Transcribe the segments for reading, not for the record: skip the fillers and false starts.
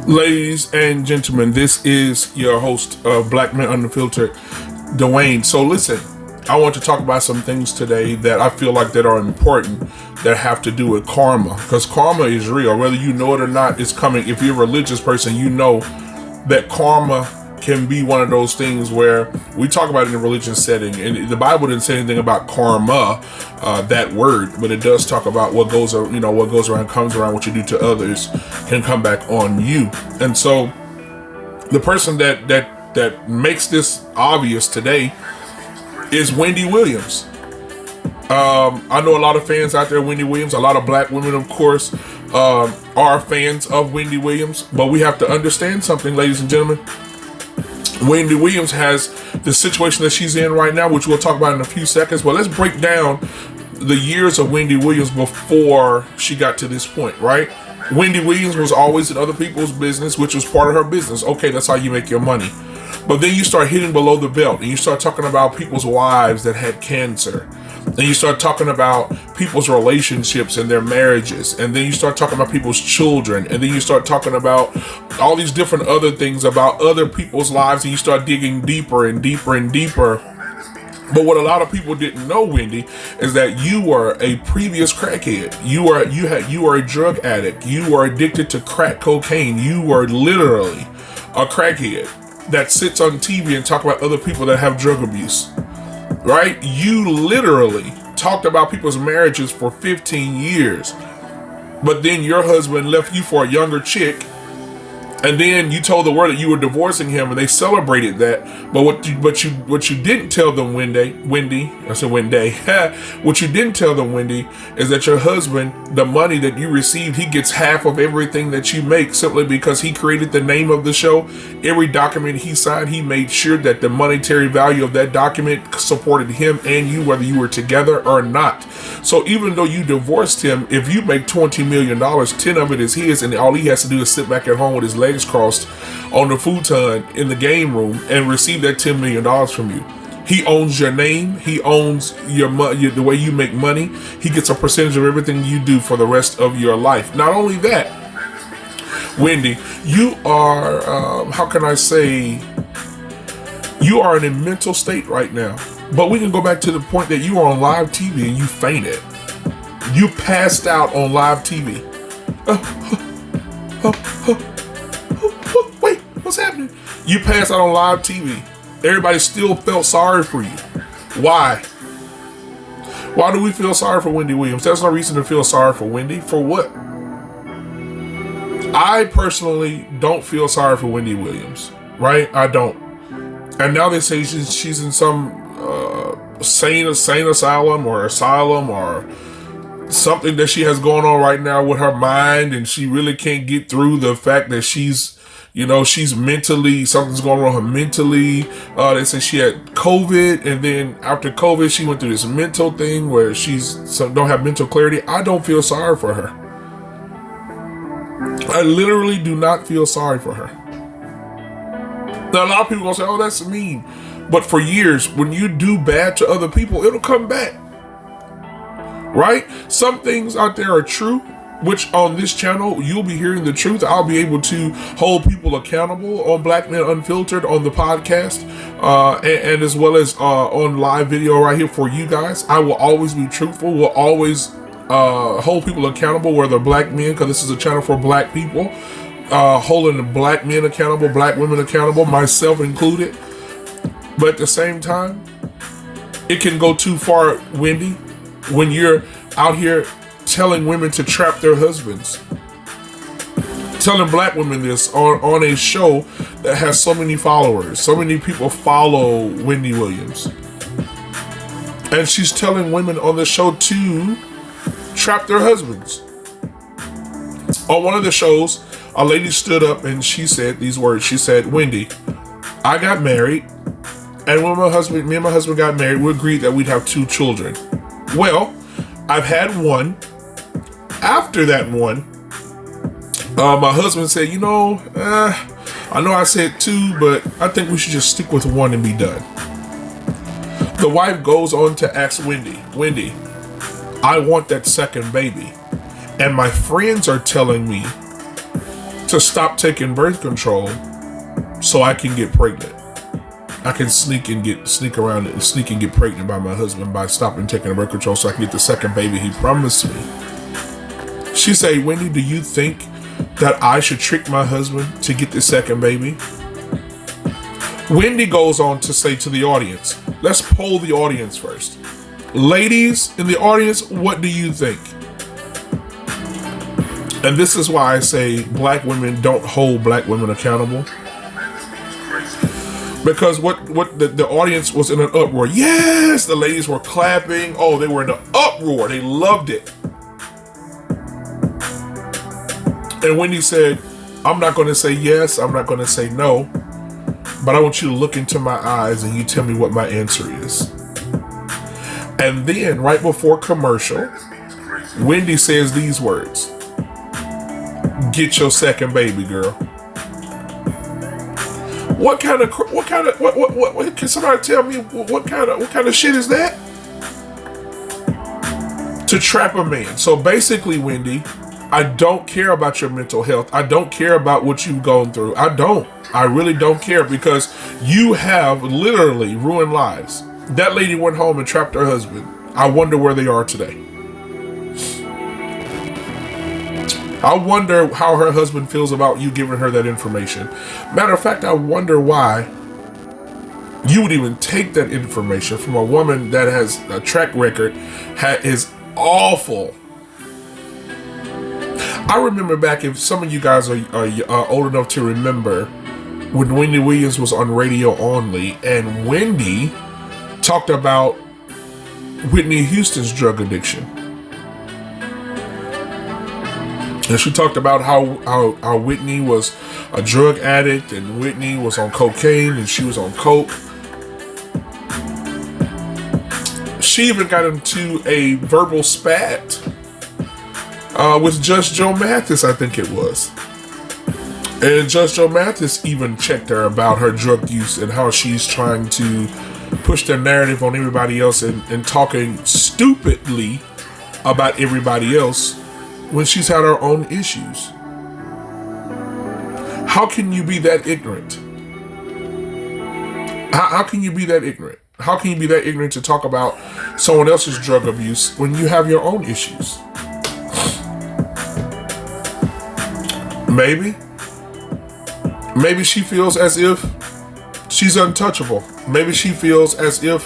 Ladies and gentlemen, this is your host of Black Men Unfiltered, Dwayne. So listen, I want to talk about some things today that I feel like that are important that have to do with karma, because karma is real. Whether you know it or not, it's coming. If you're a religious person, you know that karma can be one of those things where we talk about it in a religious setting, and the Bible didn't say anything about karma, that word, but it does talk about what goes around comes around. What you do to others can come back on you. And so the person that makes this obvious today is Wendy Williams. I know a lot of fans out there of Wendy Williams. A lot of black women, of course, are fans of Wendy Williams, but we have to understand something, ladies and gentlemen. Wendy Williams has the situation that she's in right now, which we'll talk about in a few seconds. But let's break down the years of Wendy Williams before she got to this point, right? Wendy Williams was always in other people's business, which was part of her business. Okay, that's how you make your money. But then you start hitting below the belt, and you start talking about people's wives that had cancer. And you start talking about people's relationships and their marriages. And then you start talking about people's children. And then you start talking about all these different other things about other people's lives. And you start digging deeper and deeper and deeper. But what a lot of people didn't know, Wendy, is that you were a previous crackhead. You were a drug addict. You were addicted to crack cocaine. You were literally a crackhead that sits on TV and talk about other people that have drug abuse. Right? You literally talked about people's marriages for 15 years, but then your husband left you for a younger chick, and then you told the world that you were divorcing him, and they celebrated that. But what you didn't tell them, Wendy, what you didn't tell them, Wendy, is that your husband, the money that you received, he gets half of everything that you make simply because he created the name of the show. Every document he signed, he made sure that the monetary value of that document supported him and you, whether you were together or not. So even though you divorced him, if you make $20 million, 10 of it is his, and all he has to do is sit back at home with his legs crossed on the futon in the game room and receive that $10 million from you. He owns your name. He owns the way you make money. He gets a percentage of everything you do for the rest of your life. Not only that, Wendy, you are, you are in a mental state right now. But we can go back to the point that you were on live TV and you fainted. You passed out on live TV. Wait, what's happening? You passed out on live TV. Everybody still felt sorry for you. Why? Why do we feel sorry for Wendy Williams? There's no reason to feel sorry for Wendy. For what? I personally don't feel sorry for Wendy Williams, right? I don't. And now they say she's in some sane asylum or something that she has going on right now with her mind, and she really can't get through the fact that she's mentally, something's going on with her mentally. They say she had COVID, and then after COVID, she went through this mental thing where don't have mental clarity. I don't feel sorry for her. I literally do not feel sorry for her. Now, a lot of people are going to say, oh, that's mean. But for years, when you do bad to other people, it'll come back. Right? Some things out there are true, which on this channel, you'll be hearing the truth. I'll be able to hold people accountable on Black Men Unfiltered on the podcast, and as well as on live video right here for you guys. I will always be truthful. We'll always hold people accountable, whether black men, because this is a channel for black people, holding black men accountable, black women accountable, myself included. But at the same time, it can go too far, Wendy, when you're out here telling women to trap their husbands. Telling black women this on a show that has so many followers. So many people follow Wendy Williams. And she's telling women on the show to trap their husbands. On one of the shows, a lady stood up and she said these words. She said, Wendy, I got married, and when me and my husband got married, we agreed that we'd have 2 children. Well, I've had one. After that one, my husband said, I know I said 2, but I think we should just stick with 1 and be done. The wife goes on to ask Wendy, I want that second baby. And my friends are telling me to stop taking birth control so I can get pregnant. I can sneak and get pregnant by my husband by stopping taking birth control so I can get the second baby he promised me. She said, Wendy, do you think that I should trick my husband to get the second baby? Wendy goes on to say to the audience, let's poll the audience first. Ladies in the audience, what do you think? And this is why I say black women don't hold black women accountable. Because what the audience was in an uproar. Yes, the ladies were clapping. Oh, they were in an uproar. They loved it. And Wendy said, I'm not going to say yes. I'm not going to say no. But I want you to look into my eyes and you tell me what my answer is. And then right before commercial, Wendy says these words. Get your second baby, girl. What can somebody tell me what kind of shit is that? To trap a man. So basically, Wendy, I don't care about your mental health. I don't care about what you've gone through. I really don't care because you have literally ruined lives. That lady went home and trapped her husband. I wonder where they are today. I wonder how her husband feels about you giving her that information. Matter of fact, I wonder why you would even take that information from a woman that has a track record, is awful. I remember back, if some of you guys are old enough to remember, when Wendy Williams was on radio only, and Wendy talked about Whitney Houston's drug addiction. And she talked about how Whitney was a drug addict and Whitney was on cocaine and she was on coke. She even got into a verbal spat with Judge Joe Mathis, I think it was. And Judge Joe Mathis even checked her about her drug use and how she's trying to push the narrative on everybody else and talking stupidly about everybody else when she's had her own issues. How can you be that ignorant? How can you be that ignorant? How can you be that ignorant to talk about someone else's drug abuse when you have your own issues? Maybe she feels as if she's untouchable. Maybe she feels as if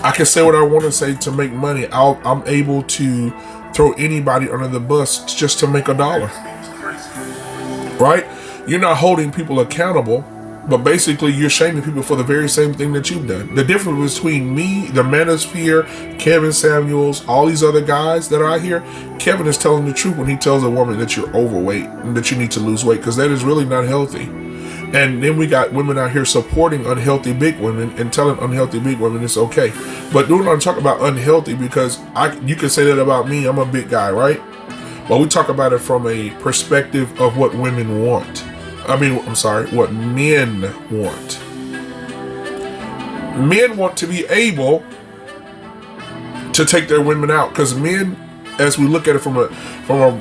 I can say what I want to say to make money. I'm able to throw anybody under the bus just to make $1. Right? You're not holding people accountable, but basically you're shaming people for the very same thing that you've done. The difference between me, the Manosphere, Kevin Samuels, all these other guys that are out here, Kevin is telling the truth when he tells a woman that you're overweight and that you need to lose weight, because that is really not healthy. And then we got women out here supporting unhealthy big women and telling unhealthy big women it's okay. But don't want to talk about unhealthy because you can say that about me. I'm a big guy, right? But we talk about it from a perspective of what women want. What men want. Men want to be able to take their women out, because men, as we look at it from a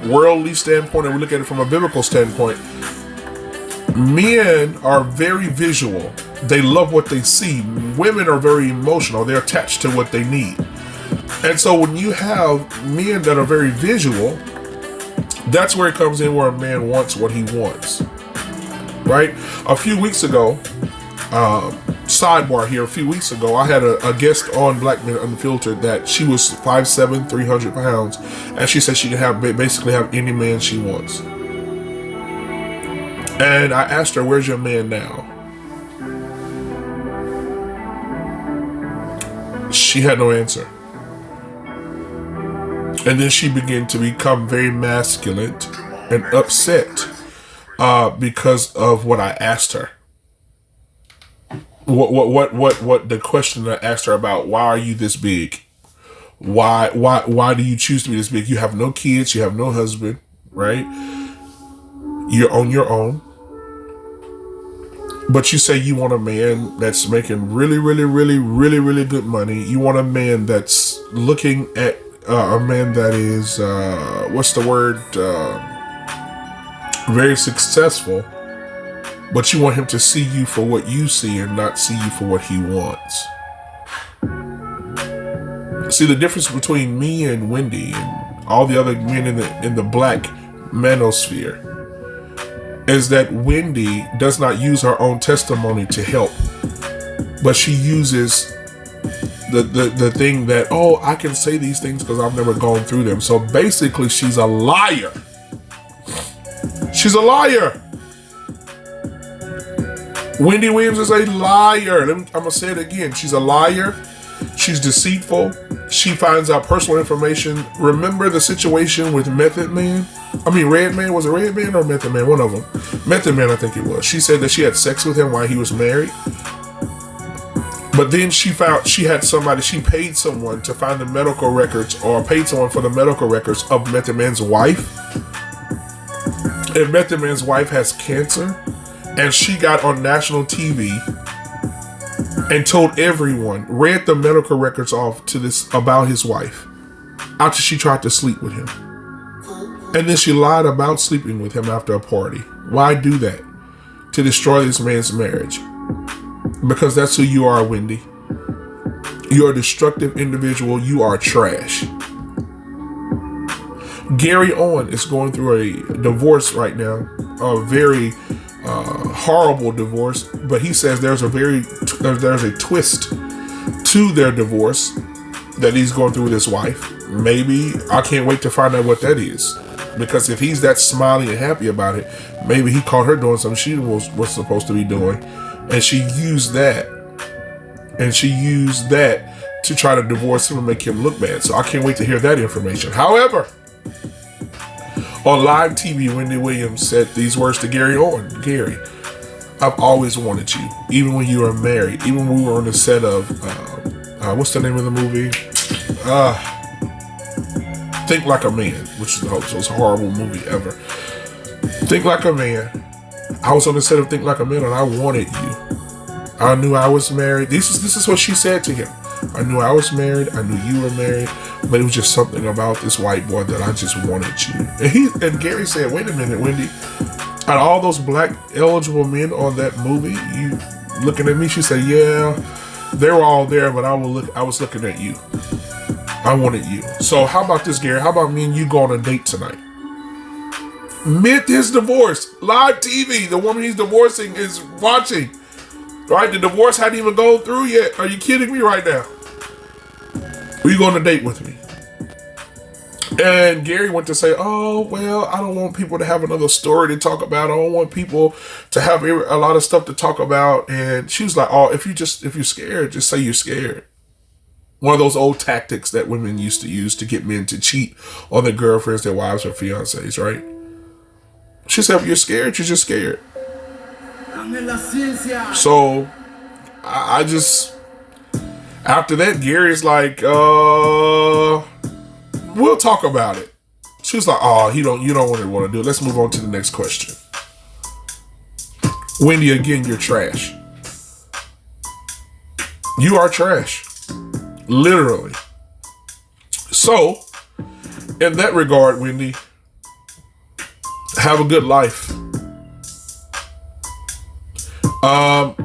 worldly standpoint and we look at it from a biblical standpoint, men are very visual. They love what they see. Women are very emotional. They're attached to what they need. And so when you have men that are very visual, that's where it comes in, where a man wants what he wants. Right? A few weeks ago, sidebar here, a few weeks ago, I had a guest on Black Men Unfiltered that she was 5'7", 300 pounds, and she said she can basically have any man she wants. And I asked her, where's your man now? She had no answer. And then she began to become very masculine and upset because of what I asked her. What the question I asked her about, why are you this big? Why do you choose to be this big? You have no kids, you have no husband, right? You're on your own. But you say you want a man that's making really, really, really, really, really good money. You want a man that's looking at a man that is what's the word? Very successful, but you want him to see you for what you see and not see you for what he wants. See, the difference between me and Wendy and all the other men in the black manosphere is that Wendy does not use her own testimony to help, but she uses the thing that, oh, I can say these things because I've never gone through them. So basically, she's a liar. She's a liar. Wendy Williams is a liar. I'm going to say it again. She's a liar. She's deceitful. She finds out personal information. Remember the situation with Method Man? I mean, Red Man. Was it Red Man or Method Man? One of them. Method Man, I think it was. She said that she had sex with him while he was married. But then she found she had somebody, she paid someone to find the medical records, or paid someone for the medical records of Method Man's wife. And Method Man's wife has cancer. And she got on national TV and told everyone, read the medical records off to this about his wife after she tried to sleep with him. And then she lied about sleeping with him after a party. Why do that? To destroy this man's marriage. Because that's who you are, Wendy. You're a destructive individual. You are trash. Gary Owen is going through a divorce right now. A very horrible divorce. But he says there's a twist to their divorce that he's going through with his wife. Maybe, I can't wait to find out what that is. Because if he's that smiley and happy about it, maybe he caught her doing something she was supposed to be doing. And she used that. And she used that to try to divorce him and make him look bad. So I can't wait to hear that information. However, on live TV, Wendy Williams said these words to Gary Owen. Gary, I've always wanted you. Even when you were married. Even when we were on the set of, what's the name of the movie? Think Like a Man, which is the most horrible movie ever. Think Like a Man. I was on the set of Think Like a Man and I wanted you. I knew I was married. This is what she said to him. I knew I was married. I knew you were married. But it was just something about this white boy that I just wanted you. And Gary said, wait a minute, Wendy. Out of all those black eligible men on that movie, you looking at me, she said, yeah, they were all there, but I was looking at you. I wanted you. So how about this, Gary? How about me and you go on a date tonight? Mid his divorce, live TV. The woman he's divorcing is watching. Right? The divorce hadn't even gone through yet. Are you kidding me right now? Will you go on a date with me? And Gary went to say, oh, well, I don't want people to have another story to talk about. I don't want people to have a lot of stuff to talk about. And she was like, oh, if you're scared, just say you're scared. One of those old tactics that women used to use to get men to cheat on their girlfriends, their wives, or fiancés, right? She said, if you're scared, you're just scared. So, I just, after that, Gary's like, we'll talk about it. She was like, oh, you don't want to do it. Let's move on to the next question. Wendy, again, you're trash. You are trash. Literally. So, in that regard, Wendy, have a good life.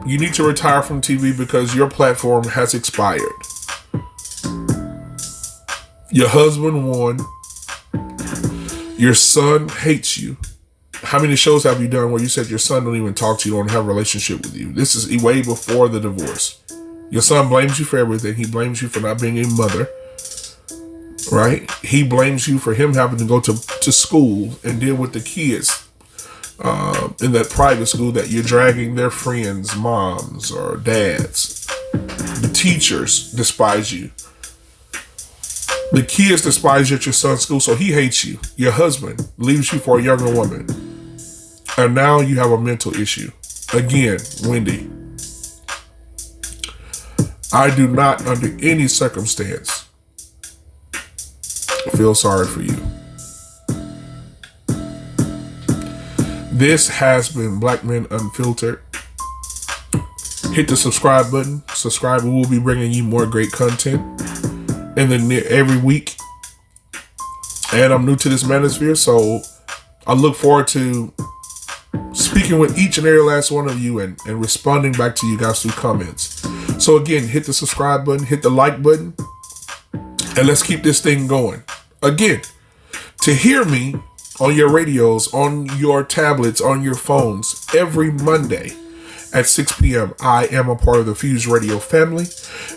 You need to retire from TV because your platform has expired. Your husband won. Your son hates you. How many shows have you done where you said your son don't even talk to you, don't have a relationship with you? This is way before the divorce. Your son blames you for everything. He blames you for not being a mother. Right? He blames you for him having to go to school and deal with the kids in that private school that you're dragging their friends, moms or dads. The teachers despise you. The kids despise you at your son's school, so he hates you. Your husband leaves you for a younger woman. And now you have a mental issue. Again, Wendy, I do not, under any circumstance, feel sorry for you. This has been Black Men Unfiltered. Hit the subscribe button. Subscribe. We will be bringing you more great content every week. And I'm new to this manosphere, so I look forward to speaking with each and every last one of you and responding back to you guys through comments. So again, hit the subscribe button, hit the like button, and let's keep this thing going. Again, to hear me on your radios, on your tablets, on your phones, every Monday at 6 p.m., I am a part of the Fuse Radio family.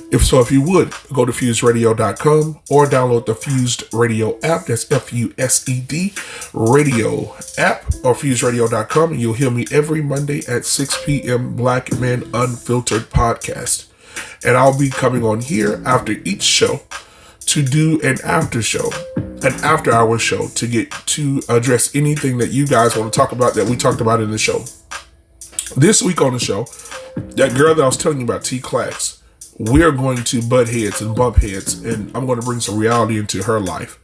If you would, go to fuseradio.com or download the Fused Radio app. That's FUSED radio app, or fuseradio.com, and you'll hear me every Monday at 6 p.m. Black Men Unfiltered podcast. And I'll be coming on here after each show to do an after show, an after hour show, to address anything that you guys want to talk about that we talked about in the show. This week on the show, that girl that I was telling you about, T-Clax, we're going to butt heads and bump heads, and I'm going to bring some reality into her life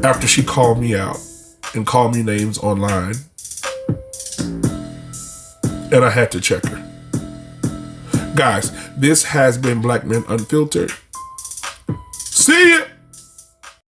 after she called me out and called me names online, and I had to check her. Guys, this has been Black Men Unfiltered. See ya!